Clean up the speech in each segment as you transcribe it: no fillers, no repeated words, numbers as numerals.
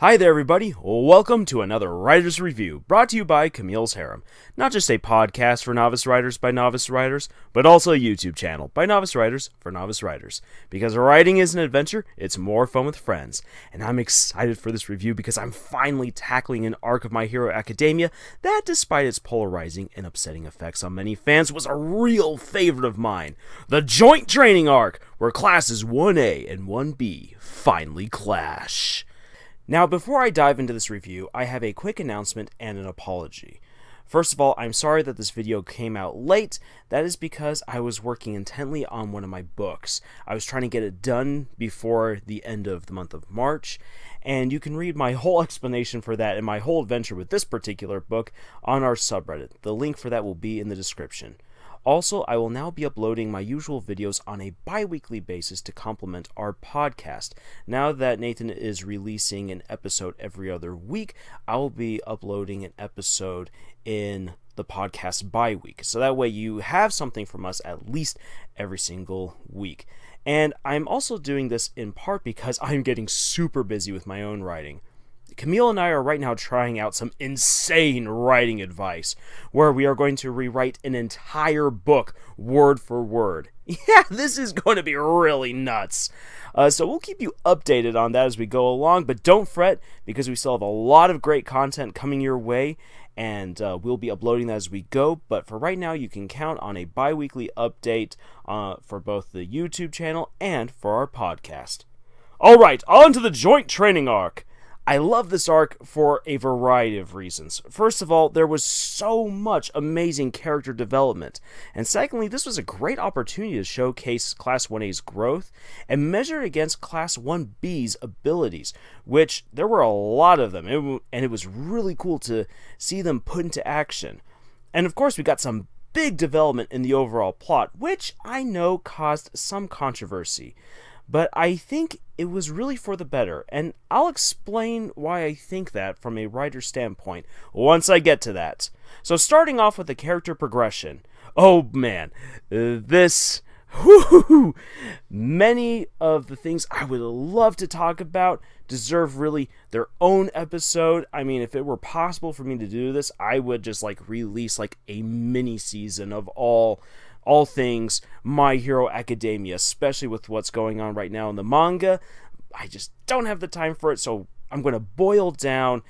Hi there everybody, welcome to another Writer's Review, brought to you by Camille's Harem. Not just a podcast for novice writers by novice writers, but also a YouTube channel by novice writers for novice writers. Because writing is an adventure, it's more fun with friends. And I'm excited for this review because I'm finally tackling an arc of My Hero Academia that, despite its polarizing and upsetting effects on many fans, was a real favorite of mine. The Joint Training Arc, where classes 1A and 1B finally clash. Now, before I dive into this review, I have a quick announcement and an apology. First of all, I'm sorry that this video came out late. That is because I was working intently on one of my books. I was trying to get it done before the end of the month of March, and you can read my whole explanation for that and my whole adventure with this particular book on our subreddit. The link for that will be in the description. Also, I will now be uploading my usual videos on a bi-weekly basis to complement our podcast. Now that Nathan is releasing an episode every other week, I will be uploading an episode in the podcast bi-week. So that way you have something from us at least every single week. And I'm also doing this in part because I'm getting super busy with my own writing. Camille and I are right now trying out some insane writing advice, where we are going to rewrite an entire book word for word. Yeah, this is going to be really nuts. So we'll keep you updated on that as we go along, but don't fret, because we still have a lot of great content coming your way, and we'll be uploading that as we go. But for right now, you can count on a bi-weekly update for both the YouTube channel and for our podcast. Alright, on to the Joint Training Arc. I love this arc for a variety of reasons. First of all, there was so much amazing character development. And secondly, this was a great opportunity to showcase Class 1A's growth and measure it against Class 1B's abilities, which there were a lot of them, and it was really cool to see them put into action. And of course, we got some big development in the overall plot, which I know caused some controversy. But I think it was really for the better, and I'll explain why I think that from a writer's standpoint once I get to that. So starting off with the character progression. Oh man, many of the things I would love to talk about deserve really their own episode. I mean, if it were possible for me to do this, I would just release a mini season of all things My Hero Academia, especially with what's going on right now in the manga. I just don't have the time for it, so I'm going to boil down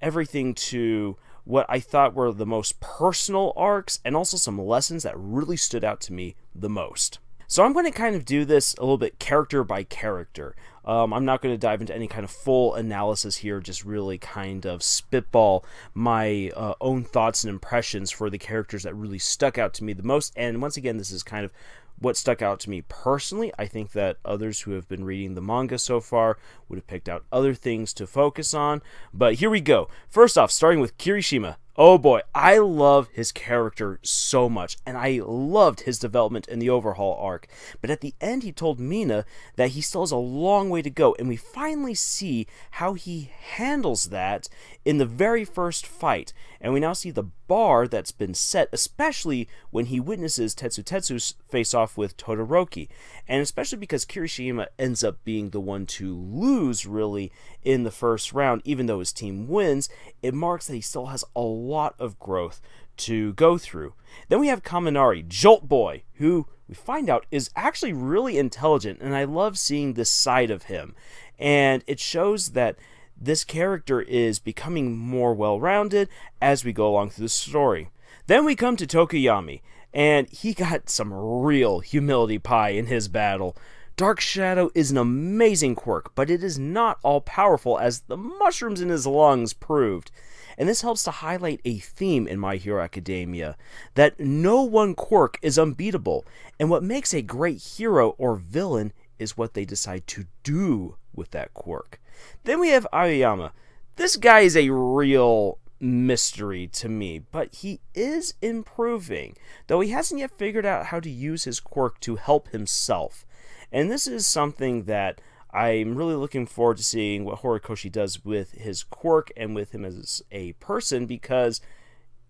everything to what I thought were the most personal arcs, and also some lessons that really stood out to me the most. So I'm going to kind of do this a little bit character by character. I'm not going to dive into any kind of full analysis here, just really kind of spitball my own thoughts and impressions for the characters that really stuck out to me the most. And once again, this is kind of what stuck out to me personally. I think that others who have been reading the manga so far would have picked out other things to focus on. But here we go. First off, starting with Kirishima. Oh boy, I love his character so much, and I loved his development in the overhaul arc. But at the end, he told Mina that he still has a long way to go, and we finally see how he handles that in the very first fight. And we now see the bar that's been set, especially when he witnesses Tetsu face off with Todoroki. And especially because Kirishima ends up being the one to lose, really, in the first round, even though his team wins, it marks that he still has a lot of growth to go through. Then we have Kaminari, Jolt Boy, who we find out is actually really intelligent, and I love seeing this side of him. And it shows that this character is becoming more well-rounded as we go along through the story. Then we come to Tokoyami, and he got some real humility pie in his battle. Dark Shadow is an amazing quirk, but it is not all-powerful, as the mushrooms in his lungs proved. And this helps to highlight a theme in My Hero Academia, that no one quirk is unbeatable, and what makes a great hero or villain is what they decide to do with that quirk. Then we have Aoyama. This guy is a real mystery to me, but he is improving, though he hasn't yet figured out how to use his quirk to help himself. And this is something that I'm really looking forward to seeing what Horikoshi does with his quirk and with him as a person, because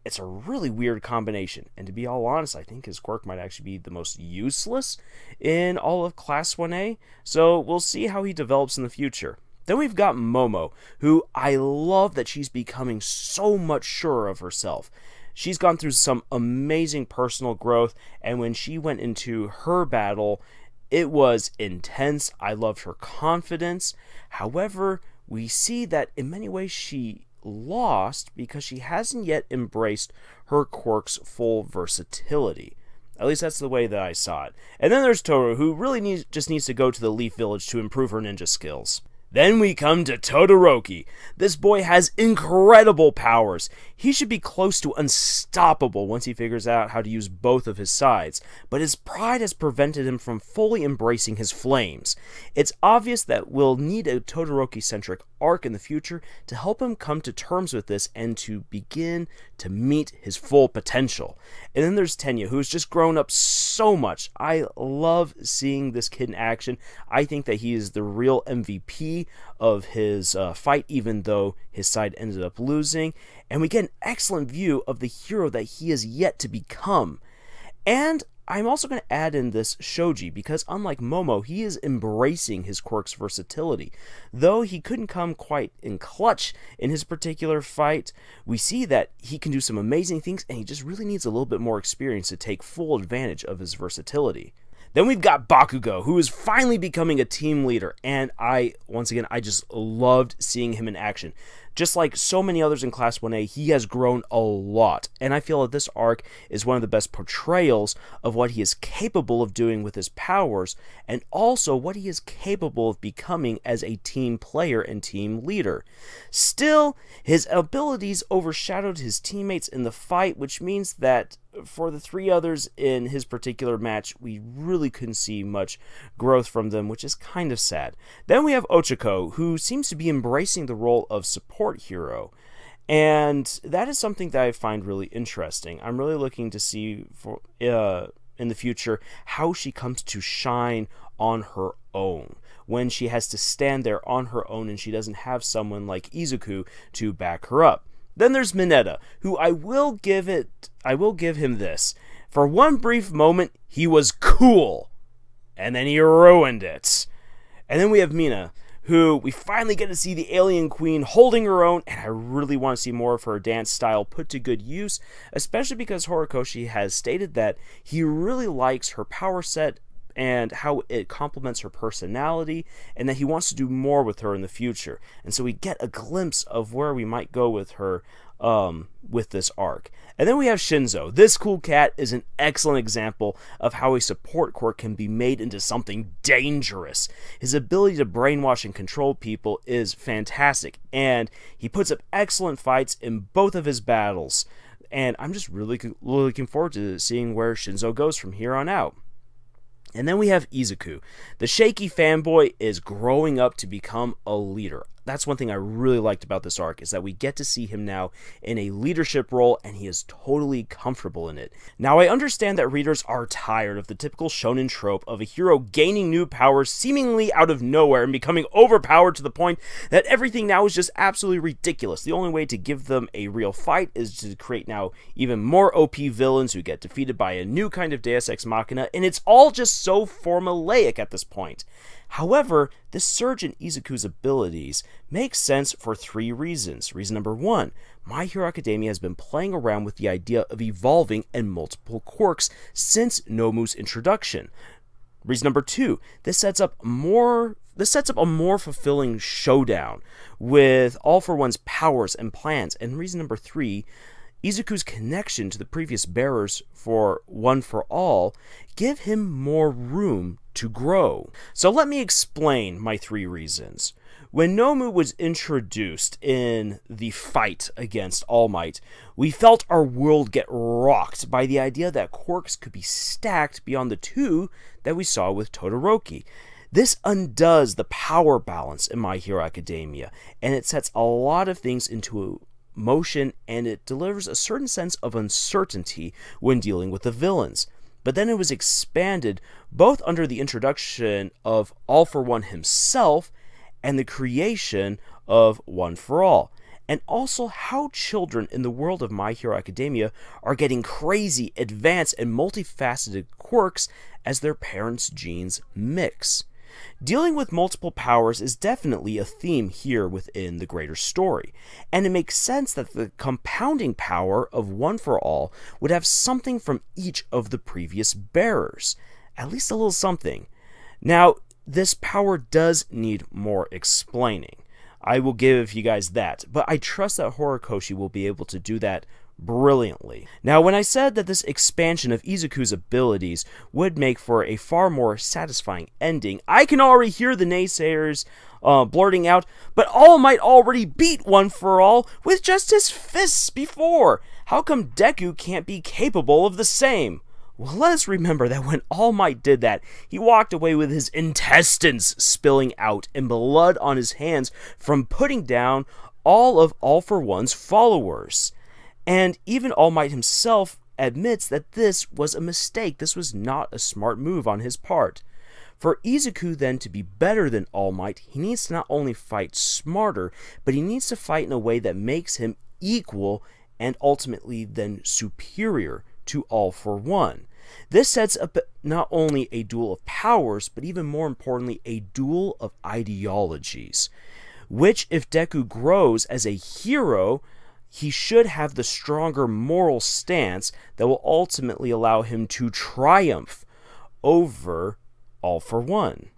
it's a really weird combination. And to be all honest, I think his quirk might actually be the most useless in all of Class 1A. So we'll see how he develops in the future. Then we've got Momo, who I love that she's becoming so much surer of herself. She's gone through some amazing personal growth, and when she went into her battle, it was intense. I loved her confidence. However, we see that in many ways she lost because she hasn't yet embraced her quirk's full versatility. At least that's the way that I saw it. And then there's Toru, who really just needs to go to the Leaf Village to improve her ninja skills. Then we come to Todoroki. This boy has incredible powers. He should be close to unstoppable once he figures out how to use both of his sides, but his pride has prevented him from fully embracing his flames. It's obvious that we'll need a Todoroki-centric arc in the future to help him come to terms with this and to begin to meet his full potential. And then there's Tenya, who's just grown up so much. I love seeing this kid in action. I think that he is the real MVP of his fight, even though his side ended up losing. And we get an excellent view of the hero that he is yet to become. And I'm also going to add in this Shoji, because unlike Momo, he is embracing his quirk's versatility. Though he couldn't come quite in clutch in his particular fight, we see that he can do some amazing things, and he just really needs a little bit more experience to take full advantage of his versatility. Then we've got Bakugo, who is finally becoming a team leader, and I just loved seeing him in action. Just like so many others in Class 1A, he has grown a lot, and I feel that this arc is one of the best portrayals of what he is capable of doing with his powers, and also what he is capable of becoming as a team player and team leader. Still, his abilities overshadowed his teammates in the fight, which means that for the three others in his particular match, we really couldn't see much growth from them, which is kind of sad. Then we have Ochako, who seems to be embracing the role of support hero, and that is something that I find really interesting. I'm really looking to see for in the future how she comes to shine on her own, when she has to stand there on her own and she doesn't have someone like Izuku to back her up. Then there's Mineta, who I will give him this. For one brief moment, he was cool, and then he ruined it. And then we have Mina, who we finally get to see the alien queen holding her own, and I really want to see more of her dance style put to good use, especially because Horikoshi has stated that he really likes her power set and how it complements her personality, and that he wants to do more with her in the future. And so we get a glimpse of where we might go with her with this arc. And then we have Shinzo. This cool cat is an excellent example of how a support quirk can be made into something dangerous. His ability to brainwash and control people is fantastic, and he puts up excellent fights in both of his battles. And I'm just really looking forward to seeing where Shinzo goes from here on out. And then we have Izuku. The shaky fanboy is growing up to become a leader. That's one thing I really liked about this arc, is that we get to see him now in a leadership role, and he is totally comfortable in it. Now, I understand that readers are tired of the typical shonen trope of a hero gaining new powers seemingly out of nowhere and becoming overpowered to the point that everything now is just absolutely ridiculous. The only way to give them a real fight is to create now even more OP villains who get defeated by a new kind of Deus Ex Machina, and it's all just so formulaic at this point. However, this surge in Izuku's abilities makes sense for three reasons. Reason number one, My Hero Academia has been playing around with the idea of evolving and multiple quirks since Nomu's introduction. Reason number two, this sets up a more fulfilling showdown with All For One's powers and plans. And reason number three, Izuku's connection to the previous bearers for One For All give him more room to grow. So let me explain my three reasons. When Nomu was introduced in the fight against All Might, we felt our world get rocked by the idea that quirks could be stacked beyond the two that we saw with Todoroki. This undoes the power balance in My Hero Academia, and it sets a lot of things into motion, and it delivers a certain sense of uncertainty when dealing with the villains. But then it was expanded both under the introduction of All For One himself and the creation of One For All, and also how children in the world of My Hero Academia are getting crazy, advanced, and multifaceted quirks as their parents' genes mix. Dealing with multiple powers is definitely a theme here within the greater story, and it makes sense that the compounding power of One for All would have something from each of the previous bearers, at least a little something. Now, this power does need more explaining. I will give you guys that, but I trust that Horikoshi will be able to do that brilliantly. Now, when I said that this expansion of Izuku's abilities would make for a far more satisfying ending, I can already hear the naysayers blurting out, but All Might already beat One for All with just his fists before. How come Deku can't be capable of the same? Well, let us remember that when All Might did that, he walked away with his intestines spilling out and blood on his hands from putting down all of All for One's followers. And even All Might himself admits that this was a mistake. This was not a smart move on his part. For Izuku then to be better than All Might, he needs to not only fight smarter, but he needs to fight in a way that makes him equal and ultimately then superior to All for One. This sets up not only a duel of powers, but even more importantly, a duel of ideologies, which if Deku grows as a hero, he should have the stronger moral stance that will ultimately allow him to triumph over All for One.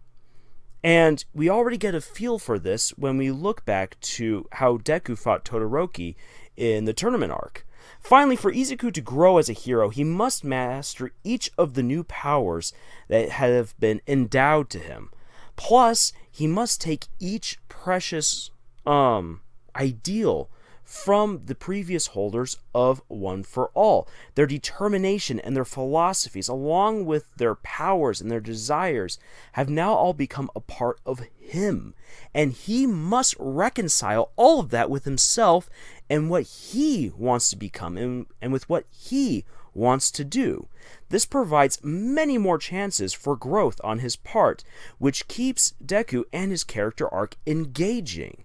And we already get a feel for this when we look back to how Deku fought Todoroki in the tournament arc. Finally, for Izuku to grow as a hero, he must master each of the new powers that have been endowed to him. Plus, he must take each precious ideal from the previous holders of One for All. Their determination and their philosophies, along with their powers and their desires, have now all become a part of him. And he must reconcile all of that with himself and what he wants to become and with what he wants to do. This provides many more chances for growth on his part, which keeps Deku and his character arc engaging.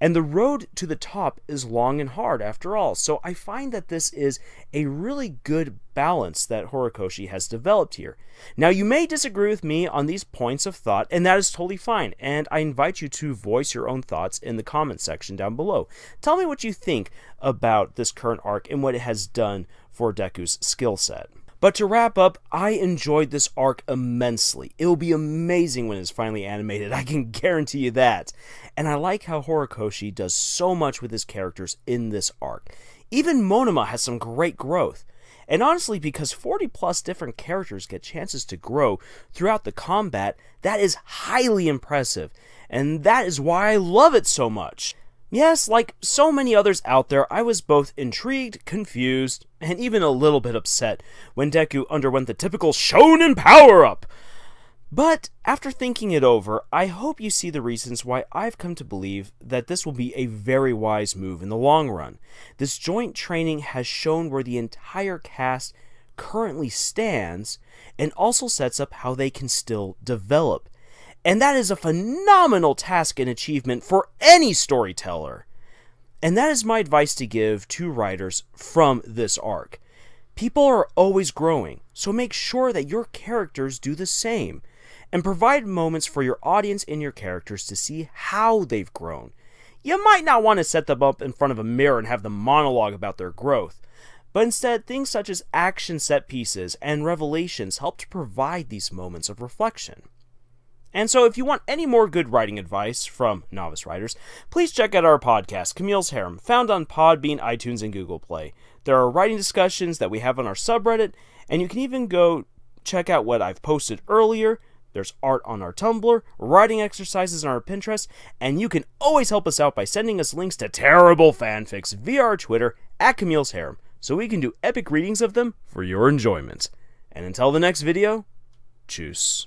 And the road to the top is long and hard after all, so I find that this is a really good balance that Horikoshi has developed here. Now, you may disagree with me on these points of thought, and that is totally fine, and I invite you to voice your own thoughts in the comment section down below. Tell me what you think about this current arc and what it has done for Deku's skill set. But to wrap up, I enjoyed this arc immensely. It will be amazing when it's finally animated, I can guarantee you that. And I like how Horikoshi does so much with his characters in this arc. Even Monoma has some great growth. And honestly, because 40 plus different characters get chances to grow throughout the combat, that is highly impressive. And that is why I love it so much. Yes, like so many others out there, I was both intrigued, confused, and even a little bit upset when Deku underwent the typical shonen power-up. But after thinking it over, I hope you see the reasons why I've come to believe that this will be a very wise move in the long run. This joint training has shown where the entire cast currently stands, and also sets up how they can still develop. And that is a phenomenal task and achievement for any storyteller. And that is my advice to give to writers from this arc. People are always growing, so make sure that your characters do the same. And provide moments for your audience and your characters to see how they've grown. You might not want to set them up in front of a mirror and have them monologue about their growth. But instead, things such as action set pieces and revelations help to provide these moments of reflection. And so if you want any more good writing advice from novice writers, please check out our podcast, Camille's Harem, found on Podbean, iTunes, and Google Play. There are writing discussions that we have on our subreddit, and you can even go check out what I've posted earlier. There's art on our Tumblr, writing exercises on our Pinterest, and you can always help us out by sending us links to terrible fanfics via our Twitter, @Camille's Harem, so we can do epic readings of them for your enjoyment. And until the next video, tschüss.